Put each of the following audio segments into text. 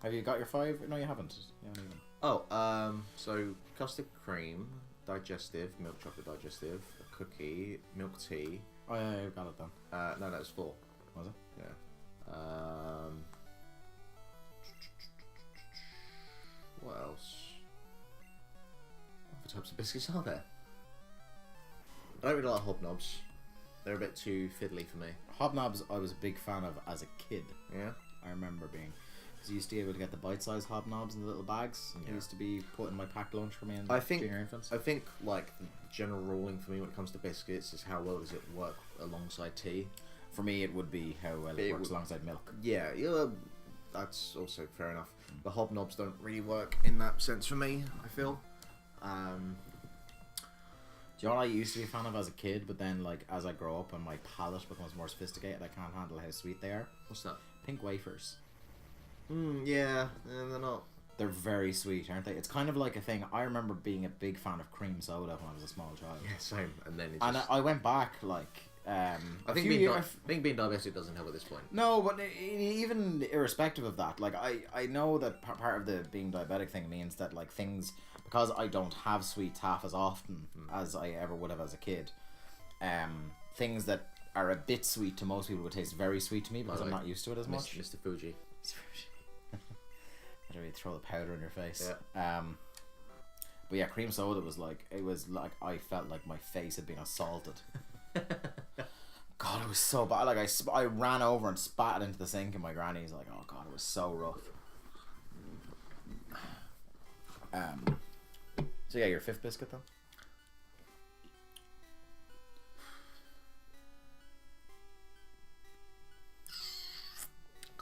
Have you got your 5? No, you haven't. You haven't even. Oh, so custard cream, digestive, milk chocolate digestive, a cookie, milk tea. Oh yeah, you got it then. No, that was 4. Was it? Yeah. What else? What other types of biscuits are there? I don't really like hobnobs. They're a bit too fiddly for me. Hobnobs, I was a big fan of as a kid. Yeah. I remember being. Because you used to be able to get the bite-sized hobnobs in the little bags. Yeah. They used to be put in my packed lunch for me and junior infants. I think like the general ruling for me when it comes to biscuits is how well does it work alongside tea. For me, it would be how well it works alongside milk. Yeah, that's also fair enough. The hobnobs don't really work in that sense for me, I feel. Do you know what I used to be a fan of as a kid, but then like as I grow up and my palate becomes more sophisticated, I can't handle how sweet they are? What's that? Pink wafers. Yeah, and they're not. They're very sweet, aren't they? It's kind of like a thing. I remember being a big fan of cream soda when I was a small child. Yeah, same. And then and I went back like. I think being diabetic doesn't help at this point. No, but even irrespective of that, like I know that part of the being diabetic thing means that like things, because I don't have sweets half as often as I ever would have as a kid, things that are a bit sweet to most people would taste very sweet to me because I'm not used to it as much. Mr. Fuji. I don't really throw the powder in your face. Yeah. But yeah, cream soda was like, it was like I felt like my face had been assaulted. God, it was so bad. Like I ran over and spat it into the sink, and my granny's like, "Oh God, it was so rough." So yeah, your 5th biscuit then.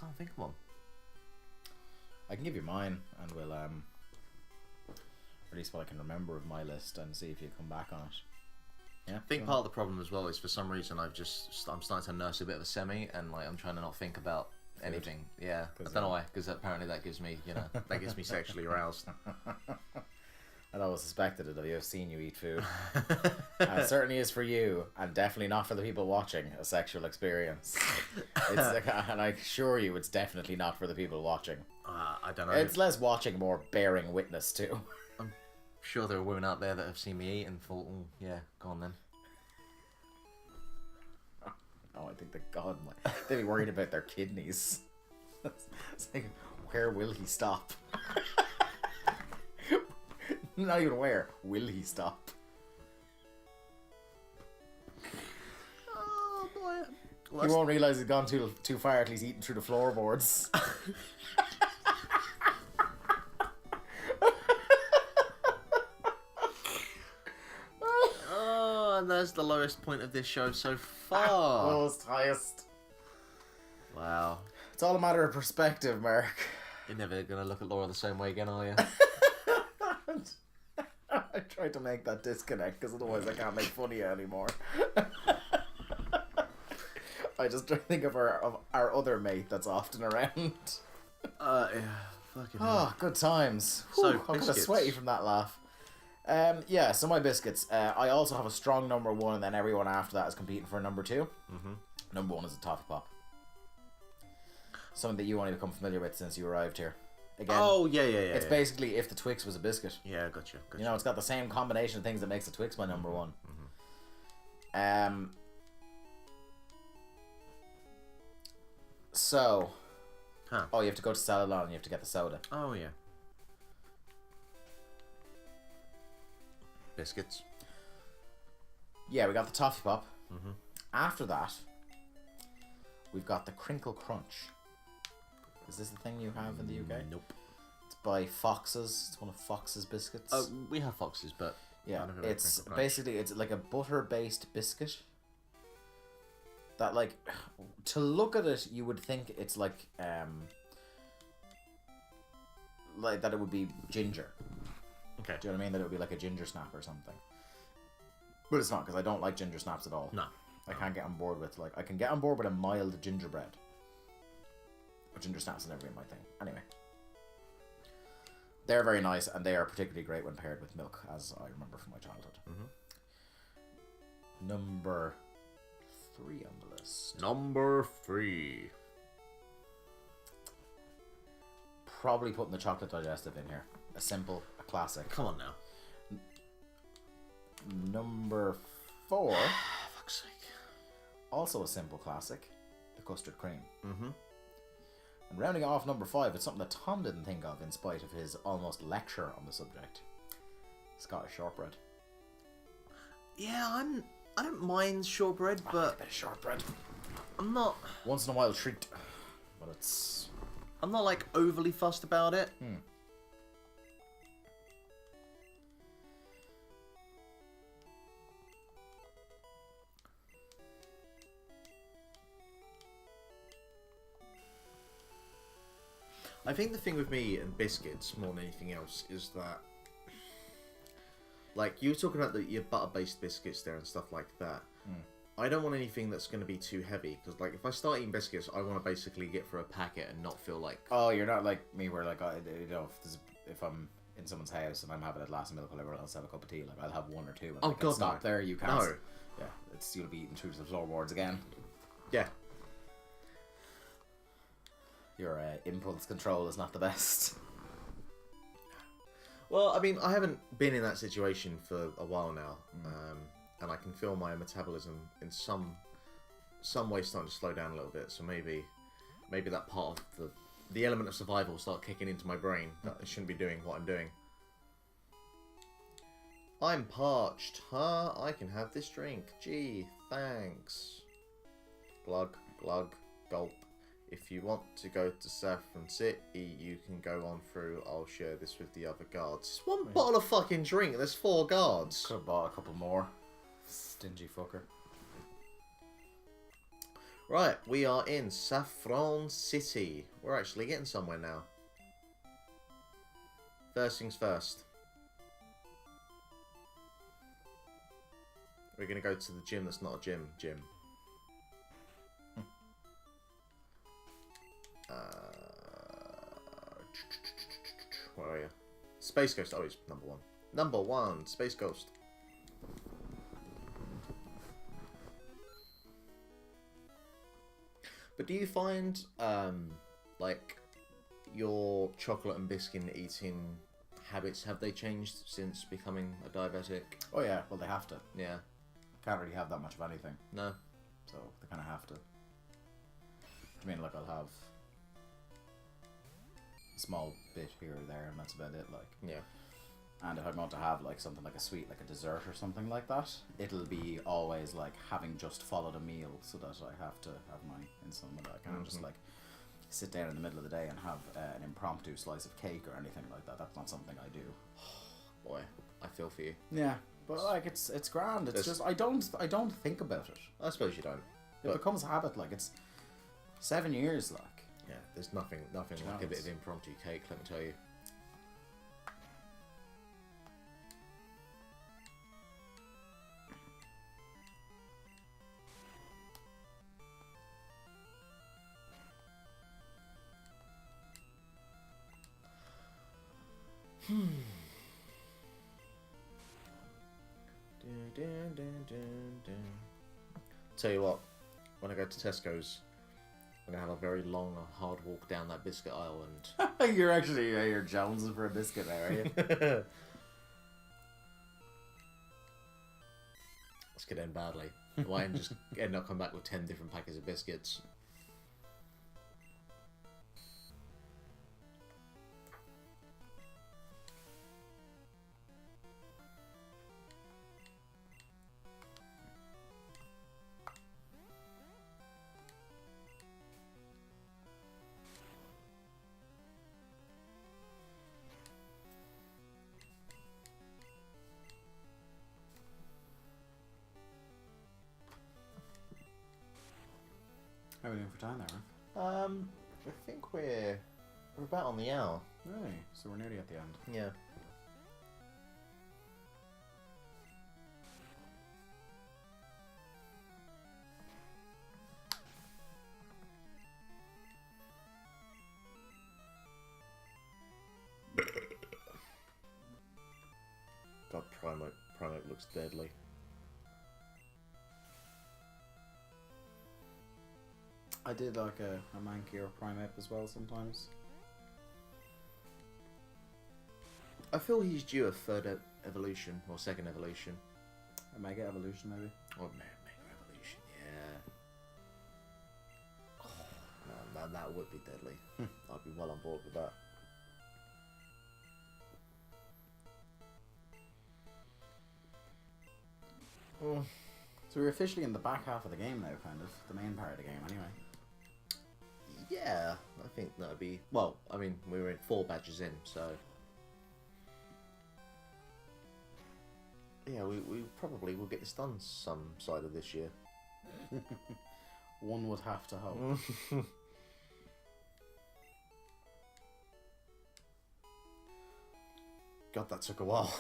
Can't think of one. I can give you mine, and we'll at least what I can remember of my list, and see if you come back on it. Yeah. I think part of the problem as well is for some reason I'm starting to nurse a bit of a semi, and like I'm trying to not think about anything. Yeah, I don't know why, because apparently that gives me, that gets me sexually aroused. I'd always suspected it of you. I've seen you eat food. And it certainly is for you, and definitely not for the people watching, a sexual experience. And I assure you, it's definitely not for the people watching. I don't know. It's less watching, more bearing witness to. I'm sure there are women out there that have seen me eat and thought, oh, yeah, go on then. Oh, I think they'd be worried about their kidneys. It's like, where will he stop? Not even where will he stop? Oh boy! Well, he won't realise he's gone too far until he's eaten through the floorboards. Oh, and there's the lowest point of this show so far. Lowest, highest. Wow. It's all a matter of perspective, Mark. You're never gonna look at Laura the same way again, are you? I tried to make that disconnect because otherwise I can't make fun of you anymore. I just try to think of our other mate that's often around. Yeah, fucking hell. Good times. So, I'm kind of biscuits. sweaty from that laugh. Yeah, so my biscuits. I also have a strong number 1, and then everyone after that is competing for a number 2. Mm-hmm. Number 1 is a toffee pop. Something that you only become familiar with since you arrived here. Again, Oh, yeah. it's basically if the Twix was a biscuit. Yeah, gotcha. You know, it's got the same combination of things that makes the Twix my number 1. Mm-hmm. So. Huh. Oh, you have to go to Celadon and you have to get the soda. Oh, yeah. Biscuits. Yeah, we got the toffee pop. Mm-hmm. After that, we've got the Crinkle Crunch. Is this the thing you have in the UK? Nope. It's by Fox's. It's one of Fox's biscuits. We have Foxes, but yeah, I never had it's Crinkle Crunch. basically it's like a butter-based biscuit. That like, to look at it, you would think it's like that it would be ginger. Okay. Do you know what I mean? That it would be like a ginger snap or something. But it's not, because I don't like ginger snaps at all. No. I can't get on board with, like, I can get on board with a mild gingerbread. But ginger snaps are never been my thing. Anyway. They're very nice, and they are particularly great when paired with milk, as I remember from my childhood. Mm-hmm. Number 3 on the list. Number 3. probably putting the chocolate digestive in here. A simple, a classic. Come on now. Number 4. Fuck's sake. Also a simple classic. The custard cream. Mm-hmm. And rounding off number 5, it's something that Tom didn't think of in spite of his almost lecture on the subject. Scottish shortbread. Yeah, I don't mind shortbread, but A bit of shortbread. I'm not Once in a while treat. But it's... like overly fussed about it. I think the thing with me and biscuits more than anything else is that, like, you were talking about your butter-based biscuits there and stuff like that. I don't want anything that's going to be too heavy, because, like, if I start eating biscuits, I want to basically get through a packet and not feel like... Oh, you're not like me where, like, if I'm in someone's house and I'm having a glass of milk while everyone else have a cup of tea, like, I'll have 1 or 2 and I can stop there. You can't. No. Yeah, you'll be eating through the floorboards again. Yeah. Your impulse control is not the best. Well, I mean, I haven't been in that situation for a while now, and I can feel my metabolism in some way starting to slow down a little bit. So maybe that part of the element of survival will start kicking into my brain that I shouldn't be doing what I'm doing. I'm parched, huh? I can have this drink. Gee, thanks. Glug, glug, gulp. If you want to go to Saffron City, you can go on through. I'll share this with the other guards. It's 1 bottle of fucking drink. There's 4 guards. Could have bought a couple more. Stingy fucker. Right, we are in Saffron City. We're actually getting somewhere now. First things first. We're going to go to the gym that's not a gym. Where are you? Space Ghost. Oh, it's number 1. Number 1, Space Ghost. But do you find, like, your chocolate and biscuit eating habits, have they changed since becoming a diabetic? Oh yeah, well they have to. Yeah. Can't really have that much of anything. No. So they kind of have to. I mean, like, I'll have a small bit here or there, and that's about it, like. Yeah. And if I'm going to have, like, something like a sweet, like a dessert or something like that, it'll be always, like, having just followed a meal, so that I have to have my insulin, and I can't just, like, sit down in the middle of the day and have an impromptu slice of cake or anything like that. That's not something I do. Boy, I feel for you. Yeah, but, like, it's grand. It's just, I don't think about it. I suppose you don't. It becomes a habit, like, it's 7 years, like. Yeah, there's nothing like a bit of impromptu cake, let me tell you. Tell you what, when I go to Tesco's, I'm gonna have a very long, hard walk down that biscuit aisle, and You're actually you're jonesing for a biscuit now, are you? this could end badly. I might just end up coming back with 10 different packets of biscuits. How are we doing for time there, Rick? I think we're about on the hour. Right, so we're nearly at the end. Yeah. God, Primeape looks deadly. I did like a Mankey or Primeape as well sometimes. I feel he's due a third evolution or second evolution. A Mega Evolution, maybe. Oh man, Mega Evolution, yeah. Oh man, that would be deadly. I'd be well on board with that. Oh. So we're officially in the back half of the game now, kind of. The main part of the game, anyway. Yeah, I think that'd be... Well, I mean, we were in 4 badges in, so... Yeah, we probably will get this done some side of this year. One would have to hope. God, that took a while.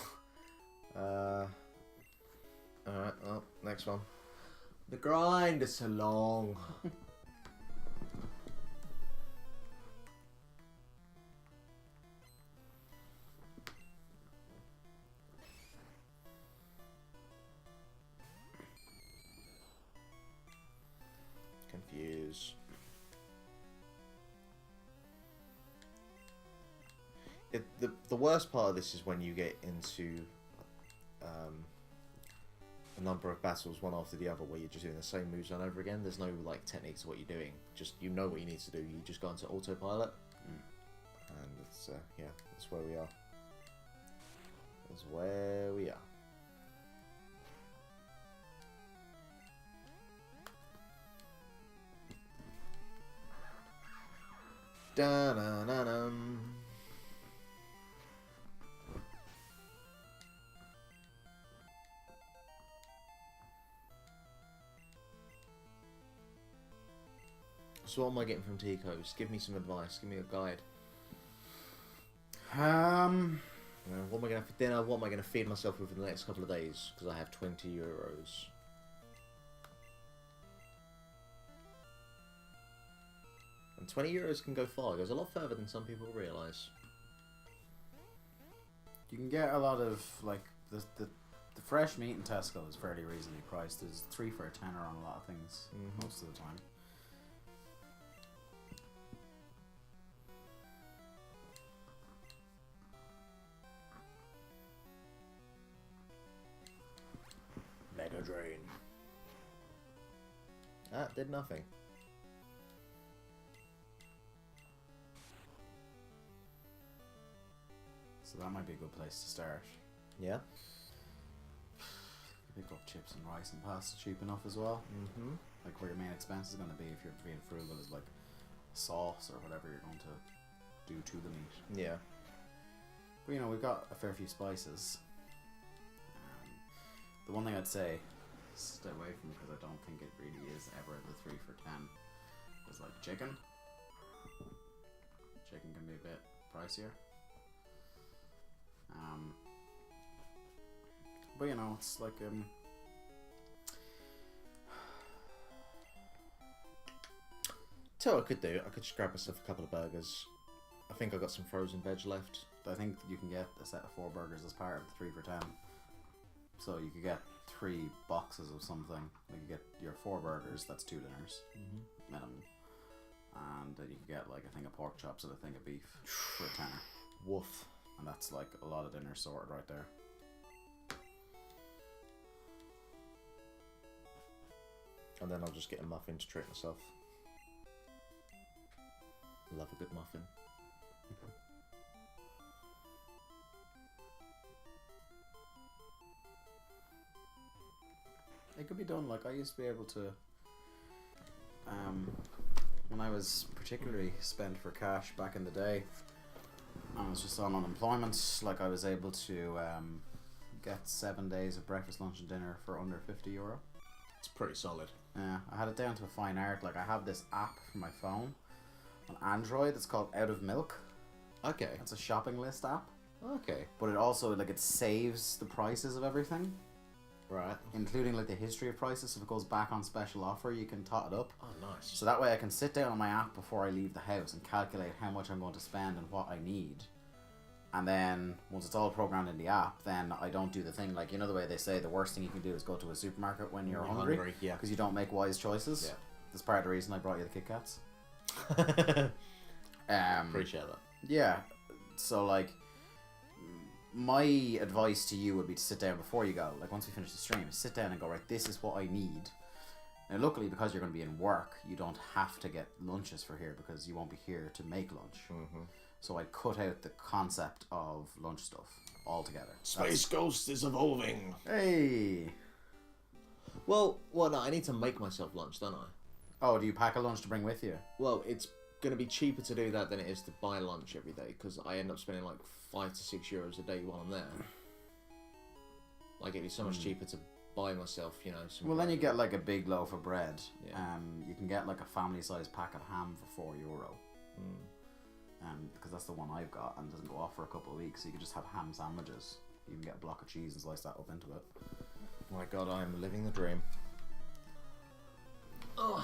Alright, well, next one. The grind is so long. Confuse. The worst part of this is when you get into a number of battles one after the other where you're just doing the same moves over again. There's no like techniques to what you're doing. Just you know what you need to do. You just go into autopilot, and it's yeah, that's where we are. That's where we are. Da-na-na-dum. So what am I getting from Tico's? Give me some advice. Give me a guide. What am I going to have for dinner? What am I going to feed myself with in the next couple of days? Because I have 20 euros. And 20 euros can go far. It goes a lot further than some people realise. You can get a lot of, like, the fresh meat in Tesco is fairly reasonably priced. There's 3 for a tenner on a lot of things, most of the time. Mega Drain. Ah, did nothing. So that might be a good place to start. Yeah. Pick up chips and rice and pasta cheap enough as well. Like where your main expense is going to be if you're being frugal is like sauce or whatever you're going to do to the meat. Yeah. But you know, we've got a fair few spices. The one thing I'd say, stay away from because I don't think it really is ever the 3 for 10, is like chicken. Chicken can be a bit pricier. But you know, it's like Tell what I could do. I could just grab myself a couple of burgers. I think I got some frozen veg left. I think you can get a set of 4 burgers as part of the 3 for 10. So you could get 3 boxes of something. Like you get your 4 burgers, that's 2 dinners minimum. And then you could get like a thing of pork chops and a thing of beef for a tenner. Woof. And that's like a lot of dinners sorted right there. And then I'll just get a muffin to treat myself. Love a good muffin. It could be done. Like I used to be able to, when I was particularly spent for cash back in the day, I was just on unemployment. Like I was able to get 7 days of breakfast, lunch, and dinner for under €50. It's pretty solid. Yeah, I had it down to a fine art. Like I have this app for my phone on Android. It's called Out of Milk. Okay. It's a shopping list app. Okay. But it also like it saves the prices of everything. Right. Including like the history of prices. So if it goes back on special offer, you can tot it up. Oh, nice. So that way I can sit down on my app before I leave the house and calculate how much I'm going to spend and what I need. And then once it's all programmed in the app, then I don't do the thing like, you know the way they say the worst thing you can do is go to a supermarket when you're hungry. Yeah. Because you don't make wise choices. Yeah. That's part of the reason I brought you the Kit Kats. Appreciate that. Yeah. So like, my advice to you would be to sit down before you go. Like, once we finish the stream, sit down and go, right, this is what I need. Now, luckily, because you're going to be in work, you don't have to get lunches for here because you won't be here to make lunch. Mm-hmm. So I cut out the concept of lunch stuff altogether. Space Ghost is evolving. Hey! Well, no, I need to make myself lunch, don't I? Oh, do you pack a lunch to bring with you? Well, it's going to be cheaper to do that than it is to buy lunch every day, because I end up spending like €5 to €6 a day while I'm there. Like, it'd be so much cheaper to buy myself, you know, some... Well, then you get like a big loaf of bread. Yeah. You can get like a family-sized pack of ham for €4. Because that's the one I've got, and it doesn't go off for a couple of weeks, so you can just have ham sandwiches. You can get a block of cheese and slice that up into it. My God, I am living the dream. Ugh.